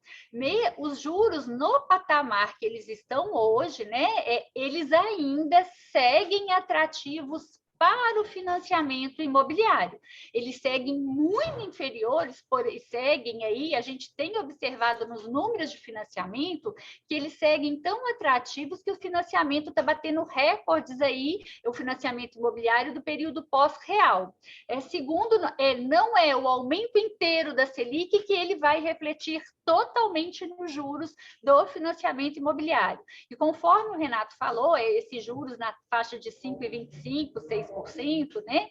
Os juros no patamar que eles estão hoje, né, eles ainda seguem atrativos para o financiamento imobiliário. Eles seguem muito inferiores, seguem aí, a gente tem observado nos números de financiamento, que eles seguem tão atrativos que o financiamento está batendo recordes aí, o financiamento imobiliário do período pós-real. Segundo, não é o aumento inteiro da Selic que ele vai refletir totalmente nos juros do financiamento imobiliário. E conforme o Renato falou, esses juros na faixa de 5,25%, 6%, né?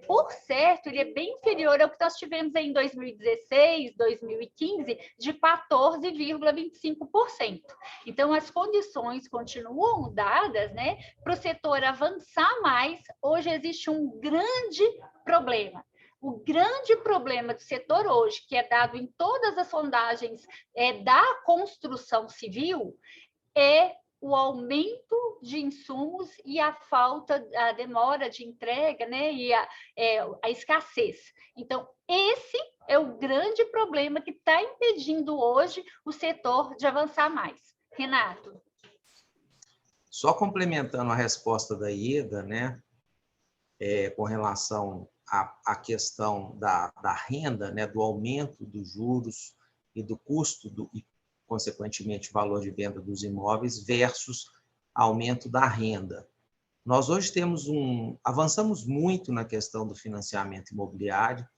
Por certo, ele é bem inferior ao que nós tivemos em 2016, 2015, de 14,25%. Então, as condições continuam dadas, né, para o setor avançar mais. Hoje existe um grande problema. O grande problema do setor hoje, que é dado em todas as sondagens da construção civil, é o aumento de insumos e a demora de entrega, né? E a escassez. Então, esse é o grande problema que está impedindo hoje o setor de avançar mais. Renato. Só complementando a resposta da Ieda, né? Com relação à questão da renda, né? Do aumento dos juros e do custo e, consequentemente, o valor de venda dos imóveis versus aumento da renda. Nós hoje avançamos muito na questão do financiamento imobiliário,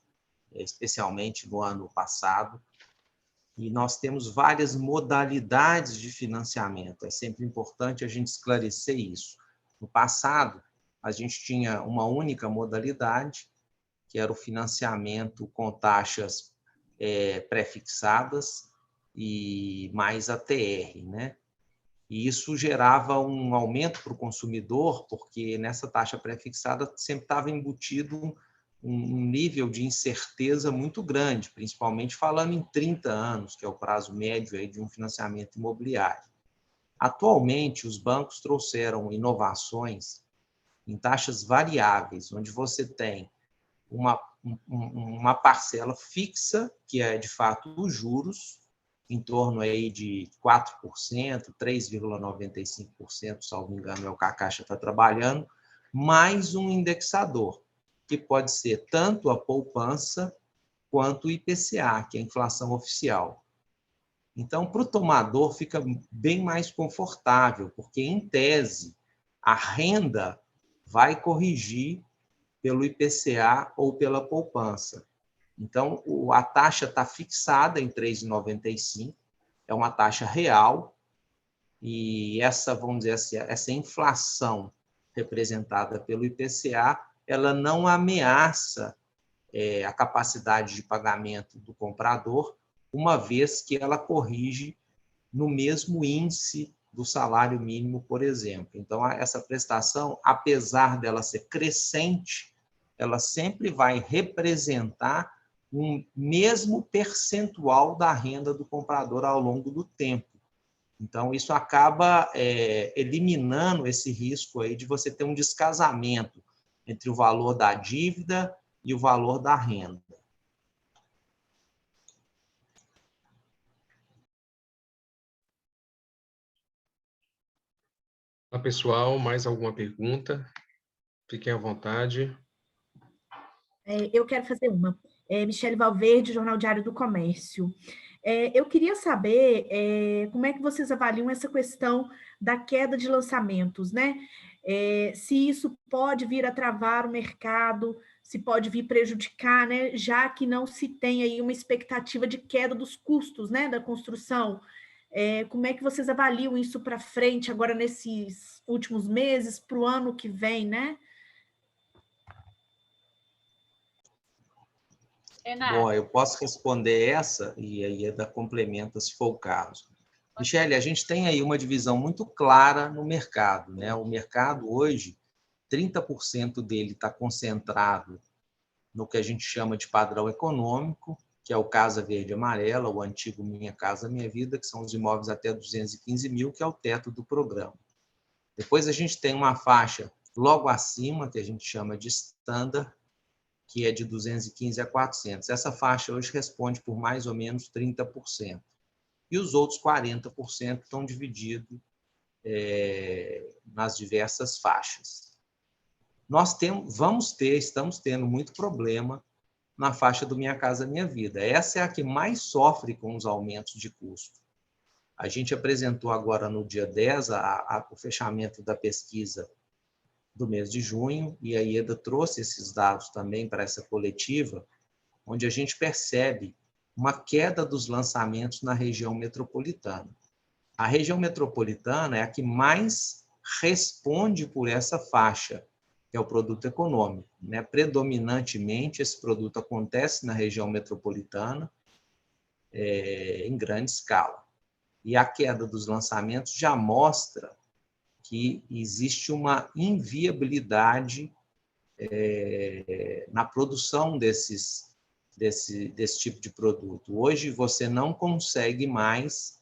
especialmente no ano passado, e nós temos várias modalidades de financiamento. É sempre importante a gente esclarecer isso. No passado, a gente tinha uma única modalidade, que era o financiamento com taxas pré-fixadas, e mais a TR, né? E isso gerava um aumento para o consumidor, porque nessa taxa pré-fixada sempre estava embutido um nível de incerteza muito grande, principalmente falando em 30 anos, que é o prazo médio aí de um financiamento imobiliário. Atualmente, os bancos trouxeram inovações em taxas variáveis, onde você tem uma parcela fixa, que é, de fato, os juros, em torno aí de 4%, 3,95%, salvo engano, é o que a Caixa está trabalhando, mais um indexador, que pode ser tanto a poupança quanto o IPCA, que é a inflação oficial. Então, para o tomador, fica bem mais confortável, porque, em tese, a renda vai corrigir pelo IPCA ou pela poupança. Então, a taxa está fixada em 3,95, é uma taxa real, e essa, vamos dizer assim, essa inflação representada pelo IPCA, ela não ameaça a capacidade de pagamento do comprador, uma vez que ela corrige no mesmo índice do salário mínimo, por exemplo. Então, essa prestação, apesar dela ser crescente, ela sempre vai representar um mesmo percentual da renda do comprador ao longo do tempo. Então, isso acaba eliminando esse risco aí de você ter um descasamento entre o valor da dívida e o valor da renda. Olá, pessoal, mais alguma pergunta? Fiquem à vontade. Eu quero fazer uma. Michele Valverde, Jornal Diário do Comércio. Eu queria saber como é que vocês avaliam essa questão da queda de lançamentos, né? Se isso pode vir a travar o mercado, se pode vir prejudicar, né? Já que não se tem aí uma expectativa de queda dos custos, né, da construção. Como é que vocês avaliam isso para frente, agora nesses últimos meses, para o ano que vem, né? Bom, eu posso responder essa e aí complementa se for o caso. Michele, a gente tem aí uma divisão muito clara no mercado, né? O mercado hoje, 30% dele está concentrado no que a gente chama de padrão econômico, que é o Casa Verde e Amarela, o antigo Minha Casa Minha Vida, que são os imóveis até 215 mil, que é o teto do programa. Depois a gente tem uma faixa logo acima, que a gente chama de Standard, que é de 215 a 400. Essa faixa hoje responde por mais ou menos 30%. E os outros 40% estão divididos nas diversas faixas. Nós estamos tendo muito problema na faixa do Minha Casa Minha Vida. Essa é a que mais sofre com os aumentos de custo. A gente apresentou agora no dia 10 o fechamento da pesquisa do mês de junho, e a IEDA trouxe esses dados também para essa coletiva, onde a gente percebe uma queda dos lançamentos na região metropolitana. A região metropolitana é a que mais responde por essa faixa, que é o produto econômico, né? Predominantemente, esse produto acontece na região metropolitana, em grande escala. E a queda dos lançamentos já mostra que existe uma inviabilidade na produção desse tipo de produto. Hoje, você não consegue mais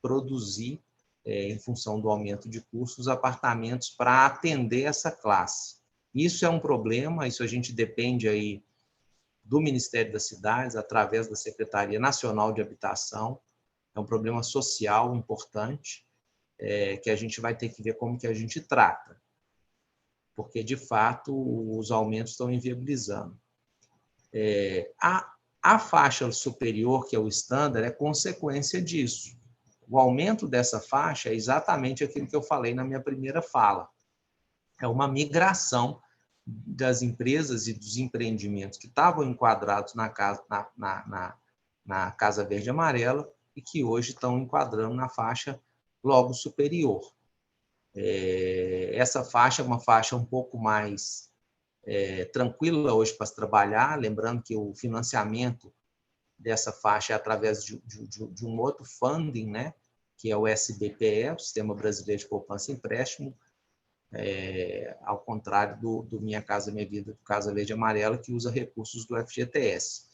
produzir, em função do aumento de custos, apartamentos para atender essa classe. Isso é um problema, isso a gente depende aí do Ministério das Cidades, através da Secretaria Nacional de Habitação. É um problema social importante, que a gente vai ter que ver como que a gente trata, porque, de fato, os aumentos estão inviabilizando. A faixa superior, que é o standard, é consequência disso. O aumento dessa faixa é exatamente aquilo que eu falei na minha primeira fala. É uma migração das empresas e dos empreendimentos que estavam enquadrados na Casa Verde e Amarela e que hoje estão enquadrando na faixa logo superior. Essa faixa é uma faixa um pouco mais tranquila hoje para se trabalhar, lembrando que o financiamento dessa faixa é através de um outro funding, né, que é o SBPE, o Sistema Brasileiro de Poupança e Empréstimo, ao contrário do Minha Casa Minha Vida, do Casa Verde e Amarela, que usa recursos do FGTS.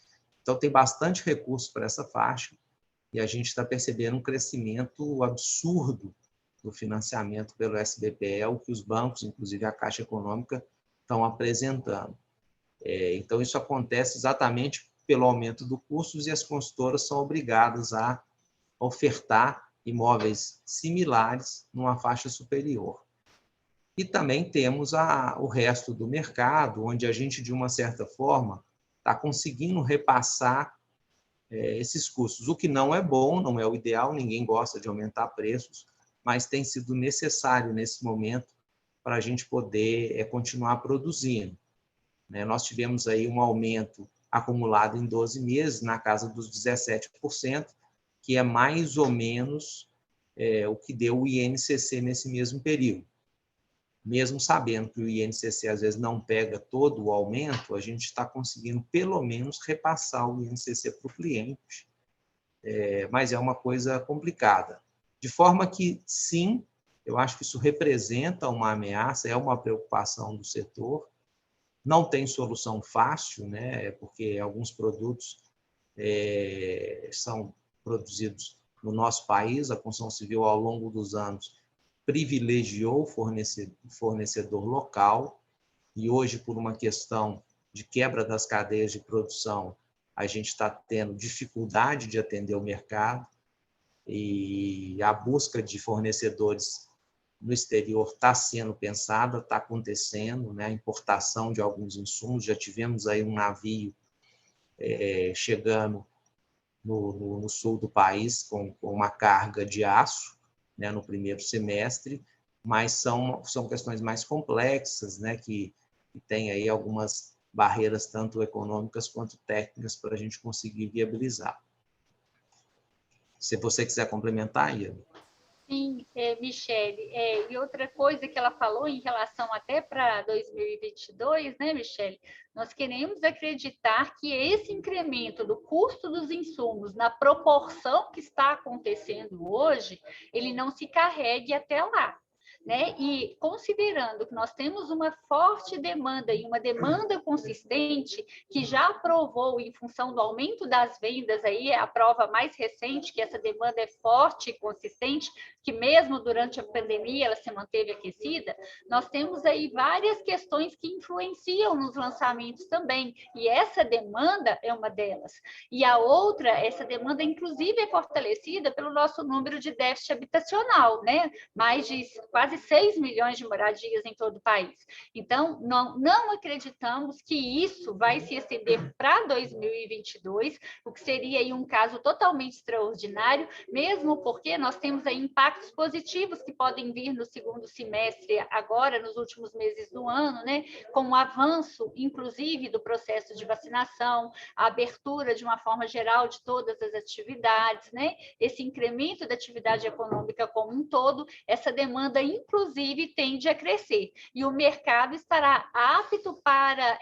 Então, tem bastante recurso para essa faixa e a gente está percebendo um crescimento absurdo do financiamento pelo SBPE, o que os bancos, inclusive a Caixa Econômica, estão apresentando. Então, isso acontece exatamente pelo aumento do custos e as consultoras são obrigadas a ofertar imóveis similares numa faixa superior. E também temos o resto do mercado, onde a gente, de uma certa forma, está conseguindo repassar esses custos, o que não é bom, não é o ideal, ninguém gosta de aumentar preços, mas tem sido necessário nesse momento para a gente poder continuar produzindo. Nós tivemos aí um aumento acumulado em 12 meses, na casa dos 17%, que é mais ou menos o que deu o INCC nesse mesmo período. Mesmo sabendo que o INCC às vezes não pega todo o aumento, a gente está conseguindo pelo menos repassar o INCC para o cliente, mas é uma coisa complicada. De forma que, sim, eu acho que isso representa uma ameaça, é uma preocupação do setor. Não tem solução fácil, né? Porque alguns produtos são produzidos no nosso país, a construção civil, ao longo dos anos, privilegiou o fornecedor local e hoje, por uma questão de quebra das cadeias de produção, a gente está tendo dificuldade de atender o mercado e a busca de fornecedores no exterior está sendo pensada, está acontecendo, né? A importação de alguns insumos, já tivemos aí um navio chegando no sul do país com uma carga de aço, né, no primeiro semestre, mas são questões mais complexas, né, que tem aí algumas barreiras tanto econômicas quanto técnicas para a gente conseguir viabilizar. Se você quiser complementar, Ian. Sim, Michele, e outra coisa que ela falou em relação até para 2022, né, Michele? Nós queremos acreditar que esse incremento do custo dos insumos na proporção que está acontecendo hoje, ele não se carregue até lá. Né? E considerando que nós temos uma forte demanda e uma demanda consistente que já provou em função do aumento das vendas aí, é a prova mais recente que essa demanda é forte e consistente, que mesmo durante a pandemia ela se manteve aquecida, nós temos aí várias questões que influenciam nos lançamentos também, e essa demanda é uma delas. E a outra, essa demanda inclusive é fortalecida pelo nosso número de déficit habitacional, né? Mais de quase 6 milhões de moradias em todo o país. Então, não acreditamos que isso vai se estender para 2022, o que seria aí um caso totalmente extraordinário, mesmo porque nós temos aí impactos positivos que podem vir no segundo semestre, agora, nos últimos meses do ano, né? Com o avanço, inclusive, do processo de vacinação, a abertura, de uma forma geral, de todas as atividades, né? Esse incremento da atividade econômica como um todo, essa demanda, inclusive, tende a crescer. E o mercado estará apto para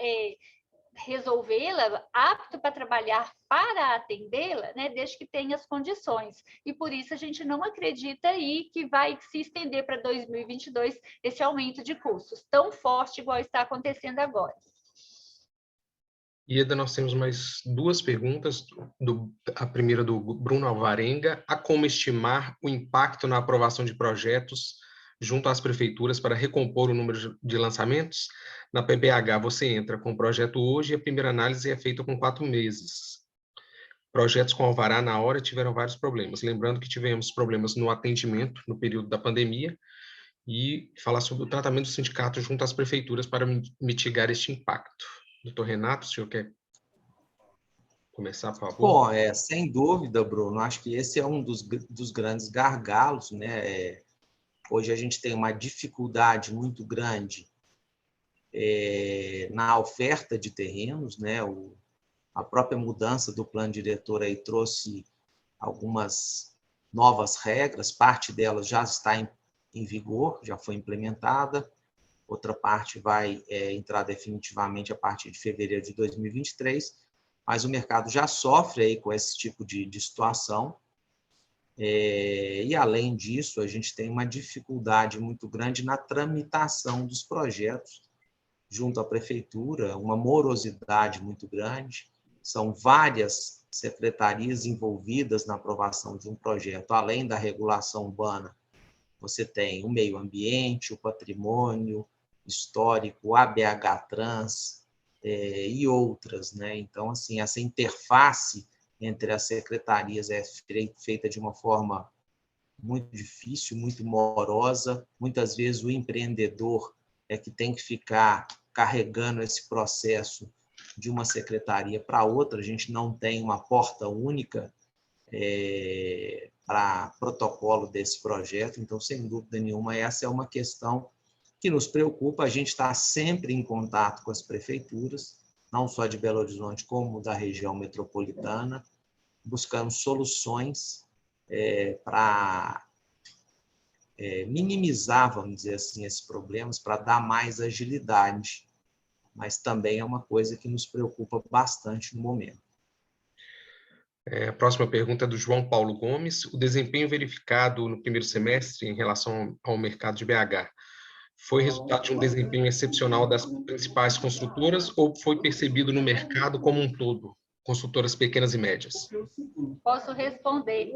resolvê-la, apto para trabalhar para atendê-la, né, desde que tenha as condições. E por isso a gente não acredita aí que vai se estender para 2022 esse aumento de custos tão forte igual está acontecendo agora. Ieda, nós temos mais duas perguntas. A primeira do Bruno Alvarenga. Há como estimar o impacto na aprovação de projetos junto às prefeituras para recompor o número de lançamentos? Na PBH, você entra com o projeto hoje e a primeira análise é feita com 4 meses. Projetos com alvará na hora tiveram vários problemas. Lembrando que tivemos problemas no atendimento no período da pandemia e falar sobre o tratamento do sindicato junto às prefeituras para mitigar este impacto. Doutor Renato, o senhor quer começar, por favor? Bom, sem dúvida, Bruno, acho que esse é um dos grandes gargalos, né? Hoje a gente tem uma dificuldade muito grande na oferta de terrenos, né? A própria mudança do plano diretor aí trouxe algumas novas regras, parte delas já está em vigor, já foi implementada, outra parte vai entrar definitivamente a partir de fevereiro de 2023, mas o mercado já sofre aí com esse tipo de situação. E, além disso, a gente tem uma dificuldade muito grande na tramitação dos projetos junto à prefeitura, uma morosidade muito grande. São várias secretarias envolvidas na aprovação de um projeto, além da regulação urbana. Você tem o meio ambiente, o patrimônio histórico, a ABH Trans, e outras, né? Então, assim, essa interface entre as secretarias é feita de uma forma muito difícil, muito morosa. Muitas vezes o empreendedor é que tem que ficar carregando esse processo de uma secretaria para outra. A gente não tem uma porta única para protocolo desse projeto. Então, sem dúvida nenhuma, essa é uma questão que nos preocupa. A gente está sempre em contato com as prefeituras, não só de Belo Horizonte, como da região metropolitana, buscando soluções para minimizar, vamos dizer assim, esses problemas, para dar mais agilidade, mas também é uma coisa que nos preocupa bastante no momento. A próxima pergunta é do João Paulo Gomes. O desempenho verificado no primeiro semestre em relação ao mercado de BH foi resultado de um desempenho excepcional das principais construtoras ou foi percebido no mercado como um todo, construtoras pequenas e médias? Posso responder.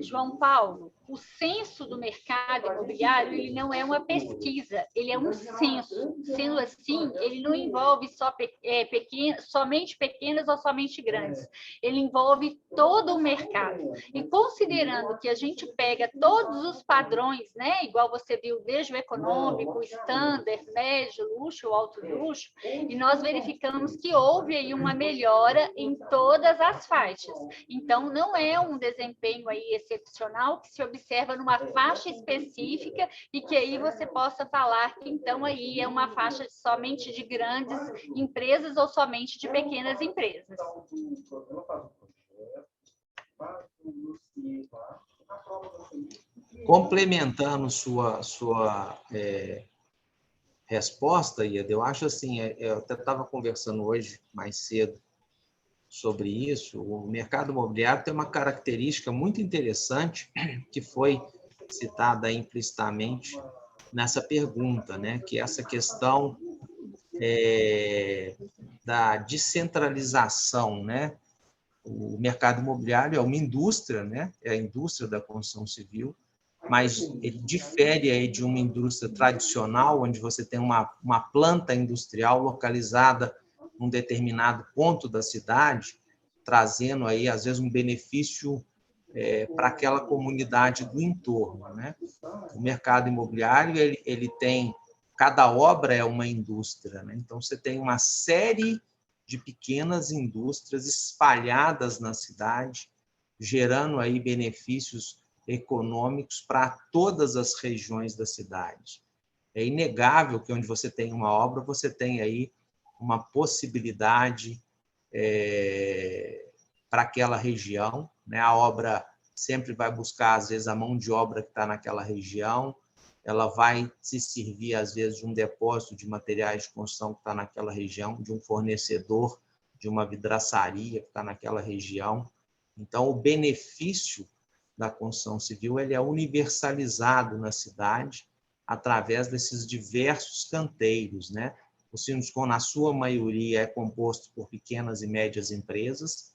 João Paulo, o censo do mercado imobiliário, ele não é uma pesquisa, ele é um censo. Sendo assim, ele não envolve somente pequenas ou somente grandes. Ele envolve todo o mercado. E considerando que a gente pega todos os padrões, né, igual você viu, desde o econômico, o standard, médio, luxo, alto luxo, e nós verificamos que houve aí uma melhora em todas as faixas. Então, não é um desempenho aí excepcional que se observa numa faixa específica e que aí você possa falar que então aí é uma faixa somente de grandes empresas ou somente de pequenas empresas. Complementando sua resposta, Ieda, eu acho assim, eu até estava conversando hoje mais cedo sobre isso. O mercado imobiliário tem uma característica muito interessante que foi citada implicitamente nessa pergunta, né? Que é essa questão da descentralização, né? O mercado imobiliário é uma indústria, né? É a indústria da construção civil, mas ele difere aí de uma indústria tradicional, onde você tem uma planta industrial localizada num determinado ponto da cidade, trazendo aí, às vezes, um benefício para aquela comunidade do entorno, né? O mercado imobiliário, ele tem, cada obra é uma indústria, né? Então, você tem uma série de pequenas indústrias espalhadas na cidade, gerando aí benefícios econômicos para todas as regiões da cidade. É inegável que onde você tem uma obra, você tem aí uma possibilidade para aquela região, né? A obra sempre vai buscar, às vezes, a mão de obra que está naquela região, ela vai se servir, às vezes, de um depósito de materiais de construção que está naquela região, de um fornecedor, de uma vidraçaria que está naquela região. Então, o benefício da construção civil ele é universalizado na cidade através desses diversos canteiros, né? O Sinduscon, na sua maioria, é composto por pequenas e médias empresas,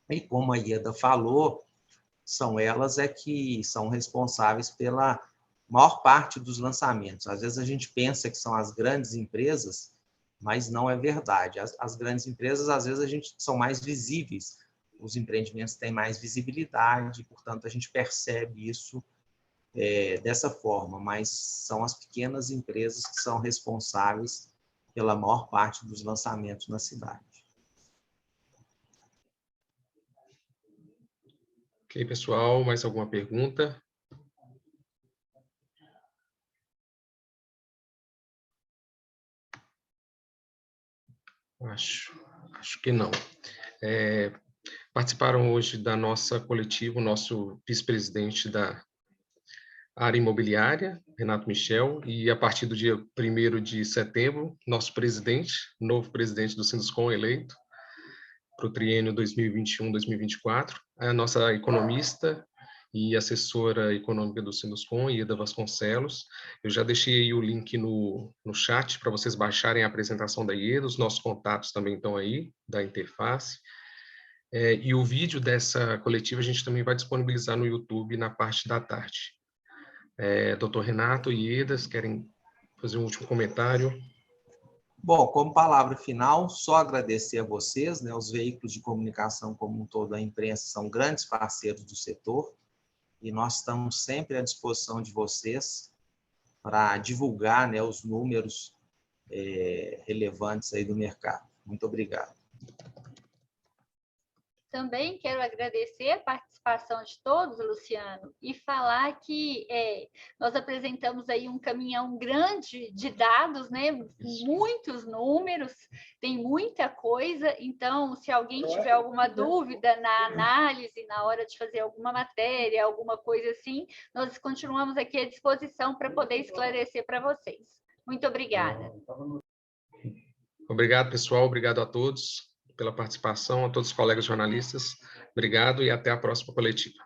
e como a Ieda falou, são elas que são responsáveis pela maior parte dos lançamentos. Às vezes a gente pensa que são as grandes empresas, mas não é verdade. As grandes empresas, às vezes, são mais visíveis, os empreendimentos têm mais visibilidade, portanto, a gente percebe isso dessa forma, mas são as pequenas empresas que são responsáveis pela maior parte dos lançamentos na cidade. Ok, pessoal, mais alguma pergunta? Acho que não. Participaram hoje da nossa coletiva o nosso vice-presidente da área imobiliária, Renato Michel, e a partir do dia 1º de setembro, nosso presidente, novo presidente do Sinduscon eleito, para o triênio 2021-2024, a nossa economista e assessora econômica do Sinduscon, Ieda Vasconcelos. Eu já deixei aí o link no chat para vocês baixarem a apresentação da Ieda, os nossos contatos também estão aí, da interface. E o vídeo dessa coletiva a gente também vai disponibilizar no YouTube na parte da tarde. Doutor Renato e Ieda, querem fazer um último comentário? Bom, como palavra final, só agradecer a vocês, né? Os veículos de comunicação como um todo, a imprensa, são grandes parceiros do setor e nós estamos sempre à disposição de vocês para divulgar, né, os números relevantes aí do mercado. Muito obrigado. Também quero agradecer a participação de todos, Luciano, e falar que nós apresentamos aí um caminhão grande de dados, né? Muitos números, tem muita coisa, então, se alguém tiver alguma dúvida na análise, na hora de fazer alguma matéria, alguma coisa assim, nós continuamos aqui à disposição para poder esclarecer para vocês. Muito obrigada. Obrigado, pessoal. Obrigado a todos pela participação, a todos os colegas jornalistas. Obrigado e até a próxima coletiva.